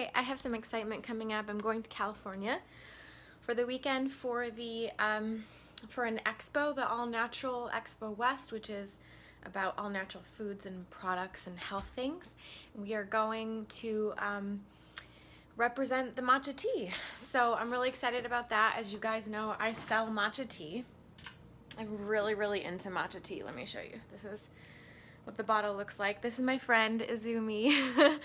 Hi, I have some excitement coming up. I'm going to California for the weekend for the for an expo, the All Natural Expo West, which is about all natural foods and products and health things. We are going to represent the matcha tea. So I'm really excited about that. As you guys know, I sell matcha tea. I'm really into matcha tea. Let me show you. This is what the bottle looks like. This is my friend Izumi.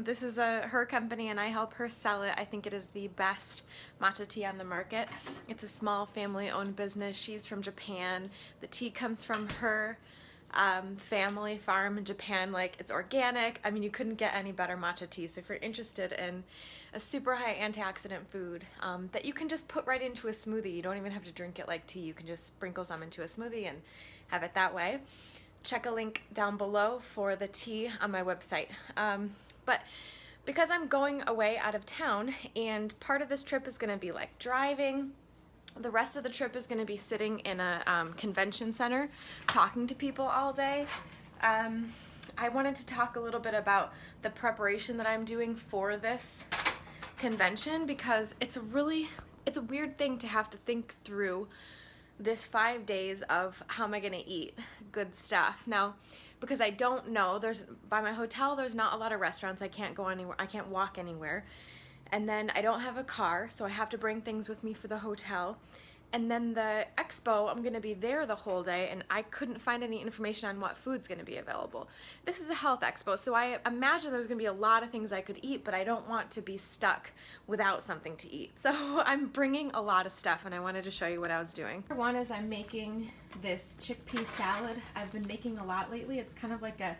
This is her company and I help her sell it. I think it is the best matcha tea on the market. It's a small family-owned business. She's from Japan. The tea comes from her family farm in Japan. Like, it's organic. I mean, you couldn't get any better matcha tea. So if you're interested in a super high antioxidant food that you can just put right into a smoothie, you don't even have to drink it like tea. You can just sprinkle some into a smoothie and have it that way. Check a link down below for the tea on my website. But because I'm going away out of town and part of this trip is going to be like driving, the rest of the trip is going to be sitting in a convention center talking to people all day. I wanted to talk a little bit about the preparation that I'm doing for this convention because it's a weird thing to have to think through this 5 days of how am I gonna eat good stuff. Now, because I don't know, by my hotel there's not a lot of restaurants. I can't go anywhere, I can't walk anywhere. And then I don't have a car, so I have to bring things with me for the hotel. And then the expo, I'm gonna be there the whole day and I couldn't find any information on what food's gonna be available. This is a health expo, so I imagine there's gonna be a lot of things I could eat, but I don't want to be stuck without something to eat. So I'm bringing a lot of stuff and I wanted to show you what I was doing. One is I'm making this chickpea salad. I've been making a lot lately. It's kind of like a,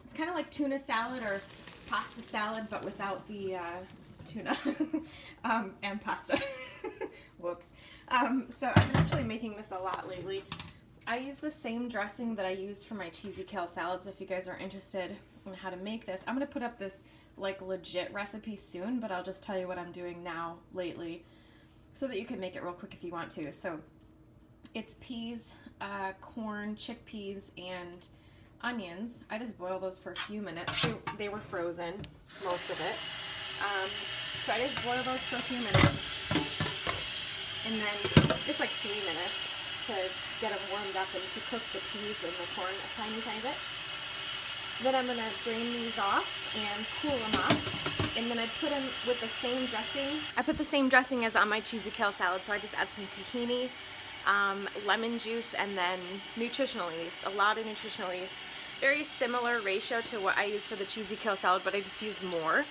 it's kind of like tuna salad or pasta salad, but without the tuna and pasta. Whoops. So I've been actually making this a lot lately. I use the same dressing that I used for my cheesy kale salads. If you guys are interested in how to make this, I'm going to put up this like legit recipe soon, but I'll just tell you what I'm doing now lately so that you can make it real quick if you want to. So it's peas, corn, chickpeas, and onions. I just boil those for a few minutes. They were frozen, most of it. So I just boil those for a few minutes. And then just like 3 minutes to get them warmed up and to cook the peas and the corn a tiny bit. Then I'm going to drain these off and cool them off. And then I put them with the same dressing. I put the same dressing as on my cheesy kale salad, so I just add some tahini, lemon juice, and then nutritional yeast, a lot of nutritional yeast. Very similar ratio to what I use for the cheesy kale salad, but I just use more.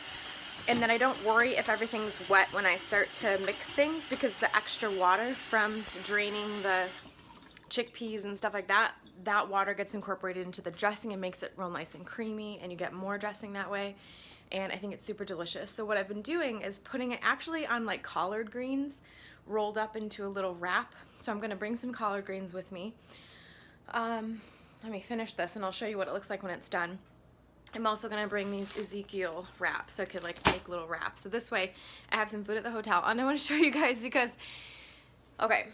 And then I don't worry if everything's wet when I start to mix things because the extra water from draining the chickpeas and stuff like that, that water gets incorporated into the dressing and makes it real nice and creamy, and you get more dressing that way. And I think it's super delicious. So what I've been doing is putting it actually on like collard greens rolled up into a little wrap. So I'm gonna bring some collard greens with me. Let me finish this and I'll show you what it looks like when it's done. I'm also going to bring these Ezekiel Wrap so I could like make little wraps. So this way I have some food at the hotel. And I want to show you guys because, okay,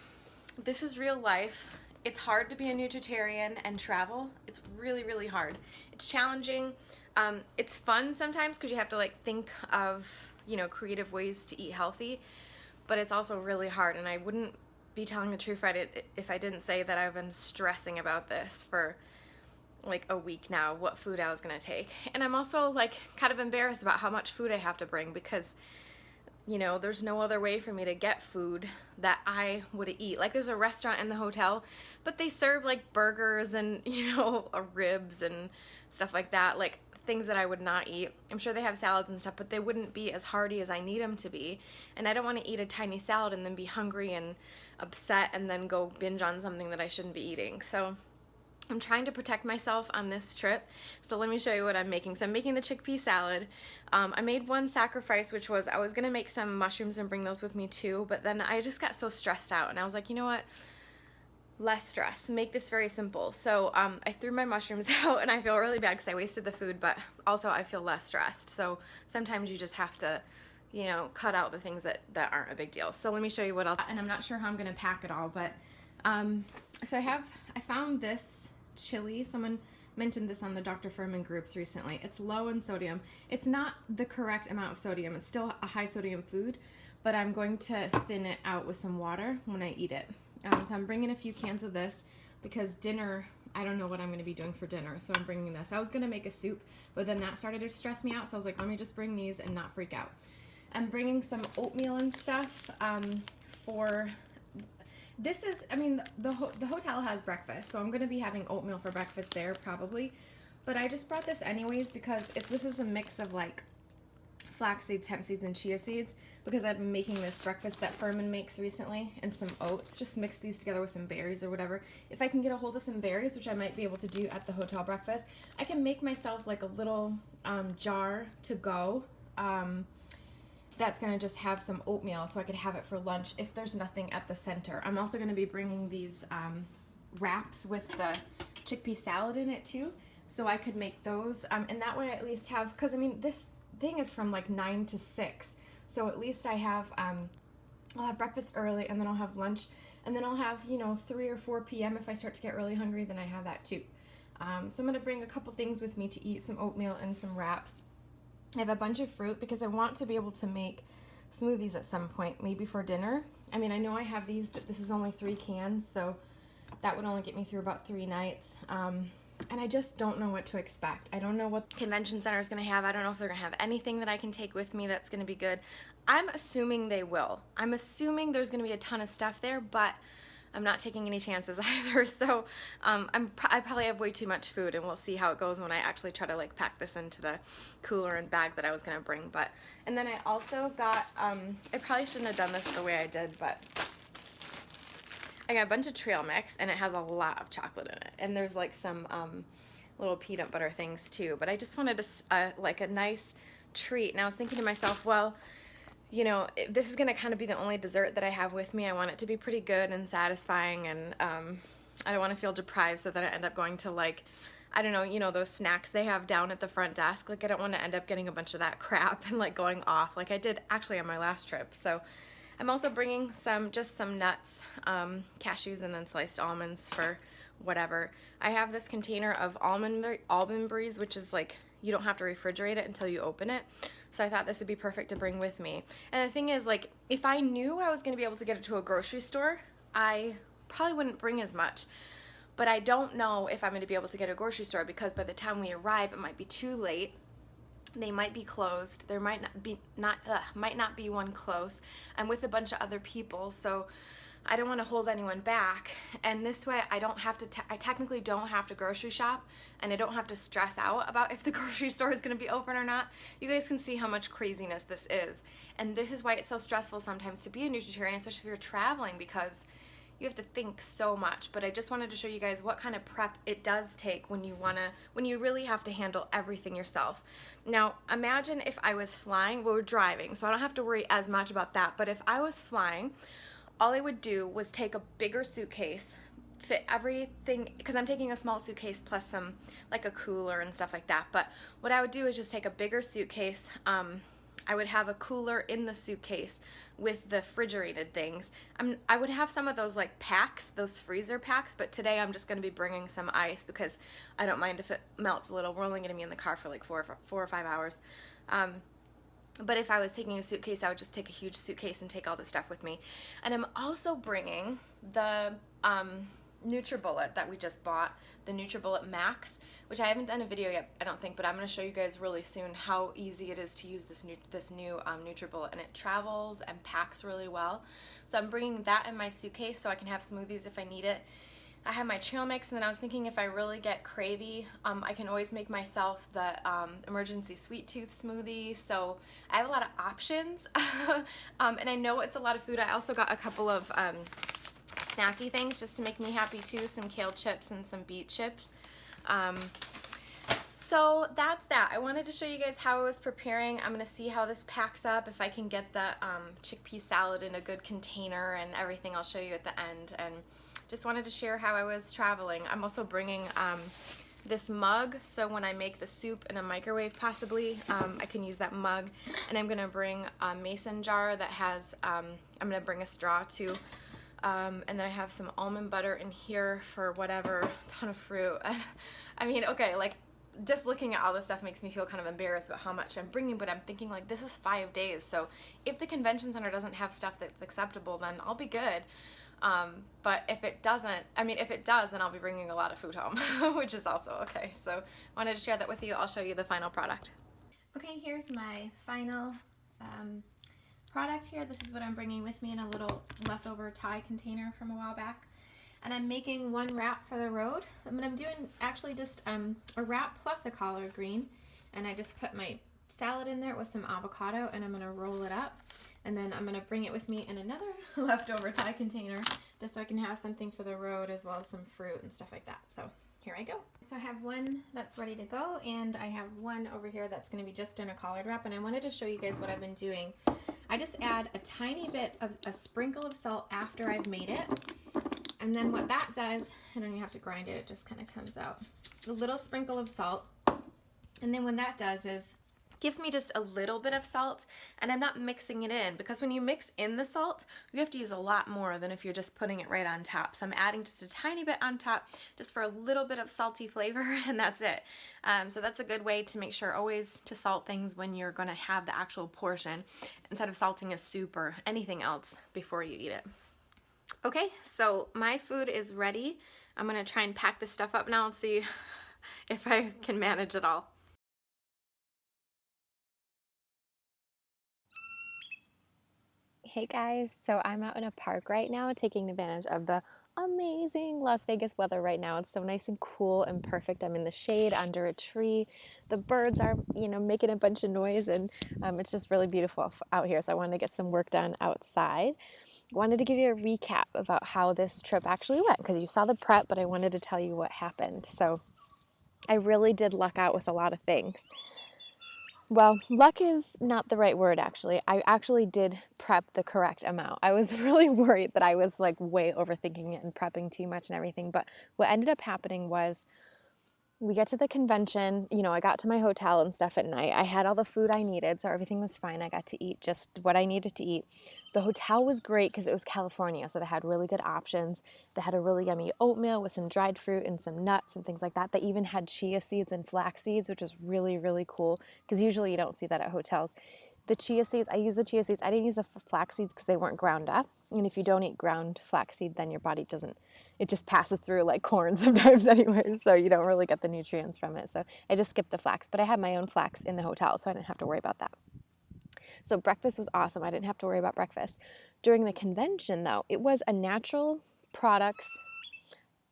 this is real life. It's hard to be a nutritarian and travel. It's really hard. It's challenging. It's fun sometimes because you have to like think of, you know, creative ways to eat healthy. But it's also really hard, and I wouldn't be telling the truth if I didn't say that I've been stressing about this for like a week now, what food I was gonna take. And I'm also like kind of embarrassed about how much food I have to bring because, you know, there's no other way for me to get food that I would eat. Like, there's a restaurant in the hotel, but they serve like burgers and, you know, ribs and stuff like that, like things that I would not eat. I'm sure they have salads and stuff, but they wouldn't be as hearty as I need them to be. And I don't want to eat a tiny salad and then be hungry and upset and then go binge on something that I shouldn't be eating. So I'm trying to protect myself on this trip, so let me show you what I'm making. So I'm making the chickpea salad. I made one sacrifice, which was I was going to make some mushrooms and bring those with me too, but then I just got so stressed out, and I was like, you know what? Less stress. Make this very simple. So I threw my mushrooms out, and I feel really bad because I wasted the food, but also I feel less stressed. So sometimes you just have to, you know, cut out the things that aren't a big deal. So let me show you what else. And I'm not sure how I'm going to pack it all, but so I found this chili. Someone mentioned this on the Dr. Furman groups recently. It's low in sodium. It's not the correct amount of sodium. It's still a high sodium food, but I'm going to thin it out with some water when I eat it. So I'm bringing a few cans of this because dinner, I don't know what I'm going to be doing for dinner, so I'm bringing this. I was going to make a soup, but then that started to stress me out, so I was like, let me just bring these and not freak out. I'm bringing some oatmeal and stuff for... This is, I mean, the hotel has breakfast, so I'm going to be having oatmeal for breakfast there probably. But I just brought this anyways because if this is a mix of like flax seeds, hemp seeds, and chia seeds, because I've been making this breakfast that Furman makes recently, and some oats, just mix these together with some berries or whatever. If I can get a hold of some berries, which I might be able to do at the hotel breakfast, I can make myself like a little jar to go. That's going to just have some oatmeal so I could have it for lunch if there's nothing at the center. I'm also going to be bringing these wraps with the chickpea salad in it too, so I could make those. And that way I at least have, because I mean this thing is from like 9 to 6, so at least I have, I'll have breakfast early and then I'll have lunch and then I'll have, you know, 3 or 4 p.m. if I start to get really hungry, then I have that too. So I'm going to bring a couple things with me to eat, some oatmeal and some wraps. I have a bunch of fruit because I want to be able to make smoothies at some point, maybe for dinner. I mean, I know I have these, but this is only 3 cans, so that would only get me through about 3 nights. And I just don't know what to expect. I don't know what the convention center is going to have. I don't know if they're going to have anything that I can take with me that's going to be good. I'm assuming they will. I'm assuming there's going to be a ton of stuff there, but I'm not taking any chances either, so I probably have way too much food, and we'll see how it goes when I actually try to like pack this into the cooler and bag that I was gonna bring. But and then I also got I probably shouldn't have done this the way I did, but I got a bunch of trail mix, and it has a lot of chocolate in it, and there's like some little peanut butter things too. But I just wanted like a nice treat, and I was thinking to myself, well, you know, this is going to kind of be the only dessert that I have with me. I want it to be pretty good and satisfying, and I don't want to feel deprived so that I end up going to, like, I don't know, you know, those snacks they have down at the front desk. Like, I don't want to end up getting a bunch of that crap and, like, going off like I did actually on my last trip. So I'm also bringing just some nuts, cashews, and then sliced almonds for whatever. I have this container of almondberries, which is, like, you don't have to refrigerate it until you open it. So I thought this would be perfect to bring with me. And the thing is, like, if I knew I was going to be able to get it to a grocery store, I probably wouldn't bring as much. But I don't know if I'm going to be able to get a grocery store because by the time we arrive, it might be too late. They might be closed. There might not be one close. I'm with a bunch of other people, so I don't want to hold anyone back, and this way I don't have to, I technically don't have to grocery shop, and I don't have to stress out about if the grocery store is going to be open or not. You guys can see how much craziness this is, and this is why it's so stressful sometimes to be a nutritarian, especially if you're traveling, because you have to think so much. But I just wanted to show you guys what kind of prep it does take when you really have to handle everything yourself. Now, imagine if I was flying. Well, we're driving, so I don't have to worry as much about that, but if I was flying, all I would do was take a bigger suitcase, fit everything, because I'm taking a small suitcase plus some, like a cooler and stuff like that. But what I would do is just take a bigger suitcase. I would have a cooler in the suitcase with the refrigerated things. I would have some of those like packs, those freezer packs, but today I'm just going to be bringing some ice because I don't mind if it melts a little. We're only going to be in the car for like 4 or 5 hours. But if I was taking a suitcase, I would just take a huge suitcase and take all the stuff with me. And I'm also bringing the NutriBullet that we just bought, the NutriBullet Max, which I haven't done a video yet, I don't think, but I'm going to show you guys really soon how easy it is to use this new NutriBullet, and it travels and packs really well. So I'm bringing that in my suitcase so I can have smoothies if I need it. I have my trail mix, and then I was thinking if I really get cravey, I can always make myself the emergency sweet tooth smoothie. So I have a lot of options, and I know it's a lot of food. I also got a couple of snacky things just to make me happy too, some kale chips and some beet chips. So that's that. I wanted to show you guys how I was preparing. I'm going to see how this packs up, if I can get the chickpea salad in a good container and everything. I'll show you at the end, and just wanted to share how I was traveling. I'm also bringing this mug, so when I make the soup in a microwave possibly, I can use that mug. And I'm going to bring a mason jar that has, I'm going to bring a straw too. And then I have some almond butter in here for whatever, ton of fruit. I mean, okay, like just looking at all this stuff makes me feel kind of embarrassed about how much I'm bringing, but I'm thinking like this is 5 days. So if the convention center doesn't have stuff that's acceptable, then I'll be good. But if it doesn't, I mean, if it does, then I'll be bringing a lot of food home, which is also okay. So wanted to share that with you. I'll show you the final product. Okay, here's my final product here. This is what I'm bringing with me in a little leftover Thai container from a while back. And I'm making one wrap for the road. I'm doing actually just a wrap plus a collard green. And I just put my salad in there with some avocado, and I'm going to roll it up. And then I'm going to bring it with me in another leftover Thai container just so I can have something for the road as well as some fruit and stuff like that. So here I go. So I have one that's ready to go, and I have one over here that's going to be just in a collard wrap. And I wanted to show you guys what I've been doing. I just add a tiny bit of a sprinkle of salt after I've made it. And then what that does, and then you have to grind it, it just kind of comes out. A little sprinkle of salt. And then what that does is gives me just a little bit of salt, and I'm not mixing it in, because when you mix in the salt, you have to use a lot more than if you're just putting it right on top. So I'm adding just a tiny bit on top just for a little bit of salty flavor, and that's it. So that's a good way to make sure always to salt things when you're going to have the actual portion instead of salting a soup or anything else before you eat it. Okay, so my food is ready. I'm going to try and pack this stuff up now and see if I can manage it all. Hey guys, so I'm out in a park right now taking advantage of the amazing Las Vegas weather right now. It's so nice and cool and perfect. I'm in the shade under a tree. The birds are, making a bunch of noise, and it's just really beautiful out here. So I wanted to get some work done outside. Wanted to give you a recap about how this trip actually went, because you saw the prep, but I wanted to tell you what happened. So I really did luck out with a lot of things. Well, luck is not the right word, actually. I actually did prep the correct amount. I was really worried that I was like way overthinking it and prepping too much and everything. But what ended up happening was we get to the convention, I got to my hotel and stuff at night. I had all the food I needed, so everything was fine. I got to eat just what I needed to eat. The hotel was great because it was California, so they had really good options. They had a really yummy oatmeal with some dried fruit and some nuts and things like that. They even had chia seeds and flax seeds, which was really, really cool because usually you don't see that at hotels. The chia seeds, I used the chia seeds. I didn't use the flax seeds because they weren't ground up. And if you don't eat ground flaxseed, then your body doesn't, it just passes through like corn sometimes anyway, so you don't really get the nutrients from it. So I just skipped the flax, but I had my own flax in the hotel, so I didn't have to worry about that. So breakfast was awesome. I didn't have to worry about breakfast. During the convention, though, it was a natural products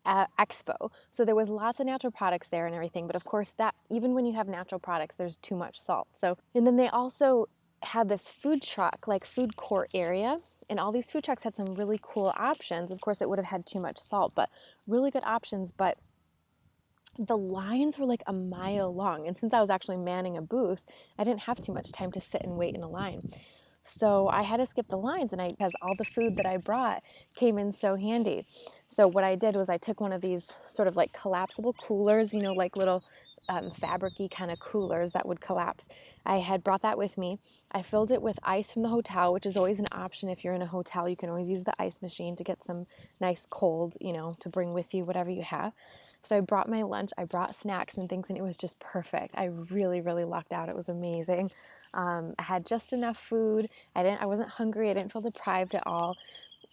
expo. So there was lots of natural products there and everything, but of course that even when you have natural products, there's too much salt. So, and then they also had this food truck, like food court area, and all these food trucks had some really cool options. Of course, it would have had too much salt, but really good options. But the lines were like a mile long. And since I was actually manning a booth, I didn't have too much time to sit and wait in a line. So I had to skip the lines, and because all the food that I brought came in so handy. So what I did was I took one of these sort of like collapsible coolers, like little fabric-y kind of coolers that would collapse. I had brought that with me. I filled it with ice from the hotel, which is always an option if you're in a hotel. You can always use the ice machine to get some nice cold, to bring with you, whatever you have. So I brought my lunch, I brought snacks and things, and it was just perfect. I really, really lucked out. It was amazing. I had just enough food. I wasn't hungry. I didn't feel deprived at all.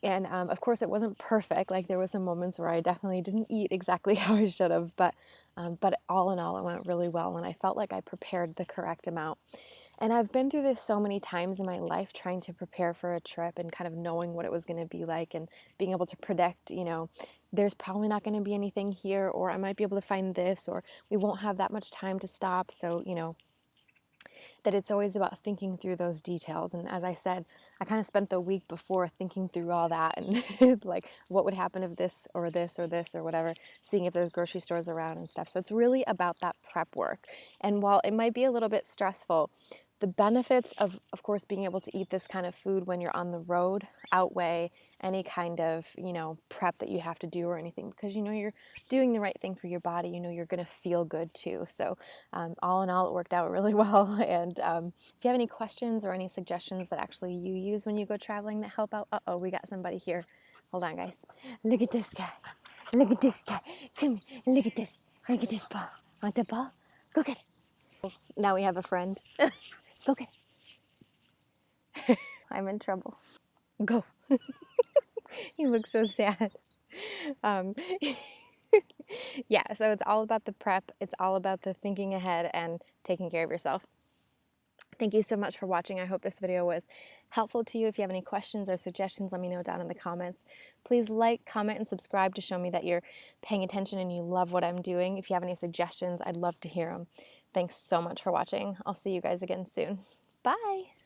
And of course, it wasn't perfect. Like there were some moments where I definitely didn't eat exactly how I should have, but all in all, it went really well, and I felt like I prepared the correct amount. And I've been through this so many times in my life, trying to prepare for a trip and kind of knowing what it was going to be like and being able to predict, there's probably not going to be anything here, or I might be able to find this, or we won't have that much time to stop. So, that it's always about thinking through those details. And as I said, I kind of spent the week before thinking through all that and like what would happen if this or this or this or whatever, seeing if there's grocery stores around and stuff. So it's really about that prep work. And while it might be a little bit stressful, the benefits of course, being able to eat this kind of food when you're on the road outweigh any kind of, prep that you have to do or anything, because you're doing the right thing for your body. You're going to feel good too. So all in all, it worked out really well. And if you have any questions or any suggestions that actually you use when you go traveling that help out, we got somebody here. Hold on, guys. Look at this guy. Look at this guy. Come here. Look at this. Look at this ball. Want the ball? Go get it. Now we have a friend. Go get it. I'm in trouble. Go. He looks so sad. Um, yeah, so it's all about the prep. It's all about the thinking ahead and taking care of yourself. Thank you so much for watching. I hope this video was helpful to you. If you have any questions or suggestions, let me know down in the comments. Please like, comment, and subscribe to show me that you're paying attention and you love what I'm doing. If you have any suggestions, I'd love to hear them. Thanks so much for watching. I'll see you guys again soon. Bye!